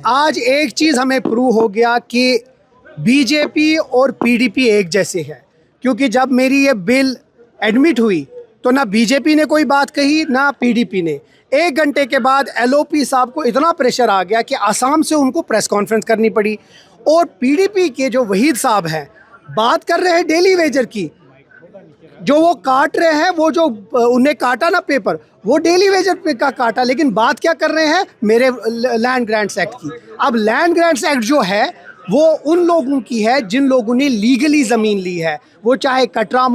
आज एक चीज़ हमें प्रूव हो गया कि बीजेपी और पीडीपी एक जैसे है, क्योंकि जब मेरी ये बिल एडमिट हुई तो ना बीजेपी ने कोई बात कही ना पीडीपी ने। 1 घंटे के बाद एलओपी साहब को इतना प्रेशर आ गया कि आसाम से उनको प्रेस कॉन्फ्रेंस करनी पड़ी, और पीडीपी के जो वहीद साहब हैं बात कर रहे हैं डेली वेजर की, जो वो काट रहे हैं, वो जो उन्हें काटा ना पेपर, वो डेली वेजर पे का काटा, लेकिन बात क्या कर रहे हैं मेरे लैंड ग्रांट्स एक्ट की। अब लैंड ग्रांट्स एक्ट जो है वो उन लोगों की है जिन लोगों ने लीगली ज़मीन ली है, वो चाहे कटरा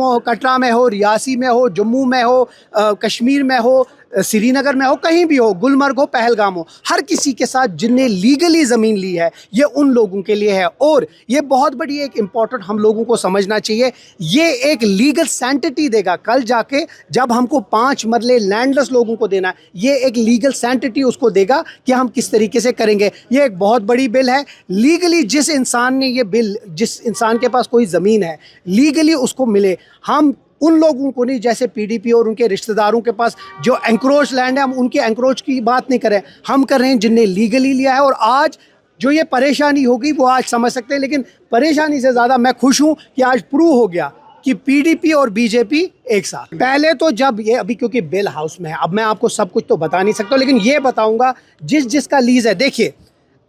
में हो, रियासी में हो, जम्मू में हो, कश्मीर में हो, श्रीनगर में हो, कहीं भी हो, गुलमर्ग हो, पहलगाम हो, हर किसी के साथ जिनने लीगली ज़मीन ली है ये उन लोगों के लिए है। और ये बहुत बड़ी एक इम्पॉर्टेंट हम लोगों को समझना चाहिए, ये एक लीगल सैंटिटी देगा कल जाके जब हमको 5 मरले लैंडलेस लोगों को देना है, ये एक लीगल सैंटिटी उसको देगा कि हम किस तरीके से करेंगे। ये एक बहुत बड़ी बिल है। लीगली जिस इंसान ने ये बिल, जिस इंसान के पास कोई ज़मीन है लीगली उसको मिले। हम उन लोगों को नहीं, जैसे पीडीपी और उनके रिश्तेदारों के पास जो एंक्रोच लैंड है, हम उनके एंक्रोच की बात नहीं कर रहे हैं, हम कर रहे हैं जिनने लीगली लिया है। और आज जो ये परेशानी होगी वो आज समझ सकते हैं, लेकिन परेशानी से ज़्यादा मैं खुश हूँ कि आज प्रूव हो गया कि पीडीपी और बीजेपी एक साथ। पहले तो जब ये अभी क्योंकि बिल हाउस में है, अब मैं आपको सब कुछ तो बता नहीं सकता, लेकिन ये बताऊँगा जिसका लीज़ है। देखिए,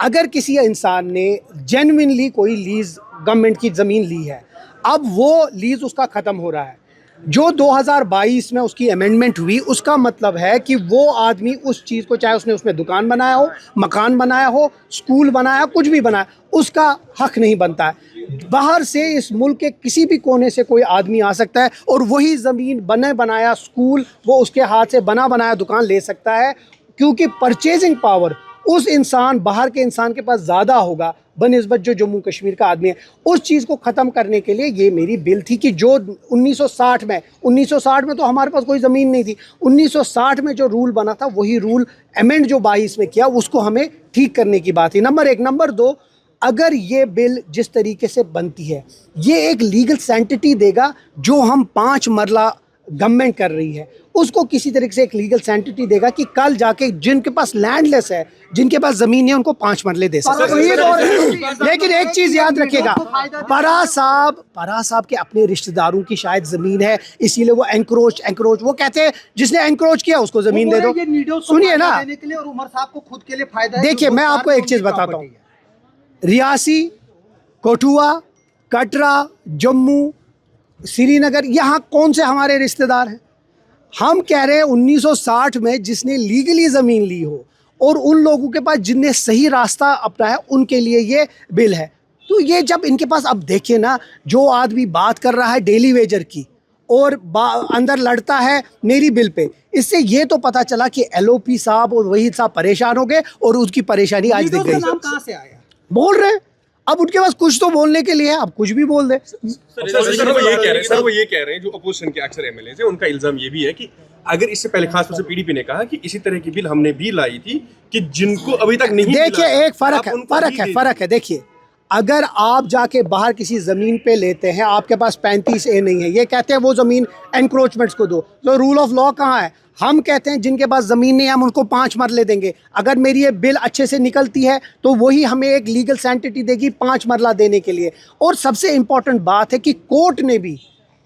अगर किसी इंसान ने जेन्युइनली कोई लीज़ गवर्नमेंट की ज़मीन ली है, अब वो लीज़ उसका ख़त्म हो रहा है, जो 2022 में उसकी अमेंडमेंट हुई, उसका मतलब है कि वो आदमी उस चीज़ को, चाहे उसने उसमें दुकान बनाया हो, मकान बनाया हो, स्कूल बनाया, कुछ भी बनाया, उसका हक नहीं बनता है। बाहर से इस मुल्क के किसी भी कोने से कोई आदमी आ सकता है और वही ज़मीन बने बनाया स्कूल, वो उसके हाथ से बना बनाया दुकान ले सकता है, क्योंकि परचेजिंग पावर उस इंसान, बाहर के इंसान के पास ज़्यादा होगा बनिस्बत जो जम्मू कश्मीर का आदमी है। उस चीज़ को ख़त्म करने के लिए ये मेरी बिल थी कि जो 1960 में तो हमारे पास कोई ज़मीन नहीं थी, 1960 में जो रूल बना था वही रूल अमेंड जो 22 में किया, उसको हमें ठीक करने की बात थी। नंबर 1। नंबर 2, अगर ये बिल जिस तरीके से बनती है, ये एक लीगल सैंटिटी देगा। जो हम 5 मरला गवर्नमेंट कर रही है उसको किसी तरीके से एक लीगल सैंटिटी देगा कि कल जाके जिनके पास लैंडलेस है, जिनके पास ज़मीन है, उनको 5 मरले दे सकते हैं। लेकिन एक चीज़ याद रखिएगा, परा साहब के अपने रिश्तेदारों की शायद ज़मीन है, इसीलिए वो एंक्रोच वो कहते हैं जिसने एंक्रोच किया उसको ज़मीन दे दो। सुनिए ना, देखिए मैं आपको एक चीज़ बताता हूँ, रियासी, कठुआ, कटरा, जम्मू, श्रीनगर, यहाँ कौन से हमारे रिश्तेदार हैं? हम कह रहे हैं 1960 में जिसने लीगली ज़मीन ली हो और उन लोगों के पास जिनने सही रास्ता अपनाया, उनके लिए ये बिल है। तो ये जब इनके पास, अब देखिए ना, जो आदमी बात कर रहा है डेली वेजर की और अंदर लड़ता है मेरी बिल पे, इससे ये तो पता चला कि एलओपी साहब और वहीद साहब परेशान हो गए और उसकी परेशानी आज दिख गई। नाम कहाँ से आया? बोल रहे हैं, अब उनके पास कुछ तो बोलने के लिए है, अब कुछ भी बोल दे। सर वो ये कह रहे हैं जो अपोजिशन के अक्सर एमएलए हैं, उनका इल्जाम ये भी है कि अगर इससे पहले खासतौर से पीडीपी ने कहा कि इसी तरह की बिल हमने भी लाई थी कि जिनको अभी तक नहीं। देखिए एक फर्क है। देखिए, अगर आप जाके बाहर किसी ज़मीन पे लेते हैं, आपके पास 35A नहीं है, ये कहते हैं वो ज़मीन एनक्रोचमेंट्स को दो, तो रूल ऑफ लॉ कहाँ है? हम कहते हैं जिनके पास ज़मीन नहीं है हम उनको 5 मरले देंगे। अगर मेरी ये बिल अच्छे से निकलती है तो वही हमें एक लीगल सैंटिटी देगी 5 मरला देने के लिए। और सबसे इम्पॉर्टेंट बात है कि कोर्ट ने भी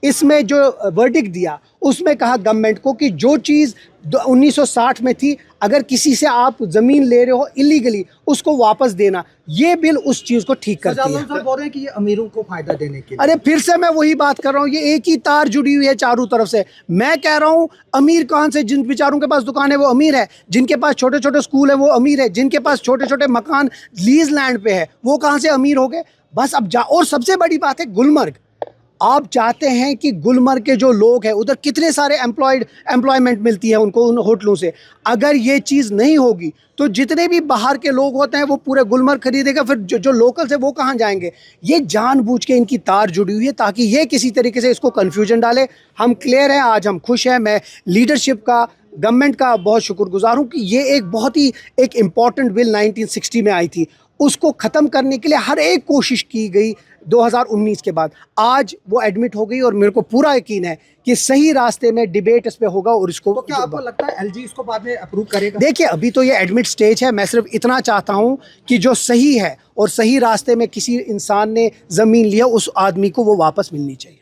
इसमें जो वर्डिक्ट दिया उसमें कहा गवर्नमेंट को कि जो चीज़ 1960 में थी, अगर किसी से आप ज़मीन ले रहे हो इलीगली, उसको वापस देना, ये बिल उस चीज़ को ठीक करती है। बोल रहे हैं कि ये अमीरों को फ़ायदा देने के लिए। अरे फिर से मैं वही बात कर रहा हूँ, ये एक ही तार जुड़ी हुई है चारों तरफ से। मैं कह रहा हूँ अमीर कौन से? जिन बेचारों के पास दुकान है वो अमीर है, जिनके पास छोटे छोटे स्कूल है वो अमीर है, जिनके पास छोटे छोटे मकान लीज लैंड पे है वो कहाँ से अमीर हो गए? बस अब और सबसे बड़ी बात है गुलमर्ग। आप चाहते हैं कि गुलमर्ग के जो लोग हैं उधर कितने सारे एम्प्लॉयमेंट मिलती है उनको उन होटलों से। अगर ये चीज़ नहीं होगी तो जितने भी बाहर के लोग होते हैं वो पूरे गुलमर्ग खरीदेगा, फिर जो लोकल्स है वो कहाँ जाएंगे? ये जानबूझ के इनकी तार जुड़ी हुई है ताकि ये किसी तरीके से इसको कन्फ्यूजन डाले। हम क्लियर हैं, आज हम खुश हैं। मैं लीडरशिप का, गवर्नमेंट का बहुत शुक्रगुजार हूँ कि ये एक बहुत ही एक इम्पॉर्टेंट बिल 1960 में आई थी उसको ख़त्म करने के लिए हर एक कोशिश की गई 2019 के बाद। आज वो एडमिट हो गई और मेरे को पूरा यकीन है कि सही रास्ते में डिबेट इस पे होगा और इसको तो क्या आपको लगता है एलजी इसको बाद में अप्रूव करेगा? देखिए, अभी तो ये एडमिट स्टेज है। मैं सिर्फ इतना चाहता हूं कि जो सही है और सही रास्ते में किसी इंसान ने ज़मीन लिया उस आदमी को वो वापस मिलनी चाहिए।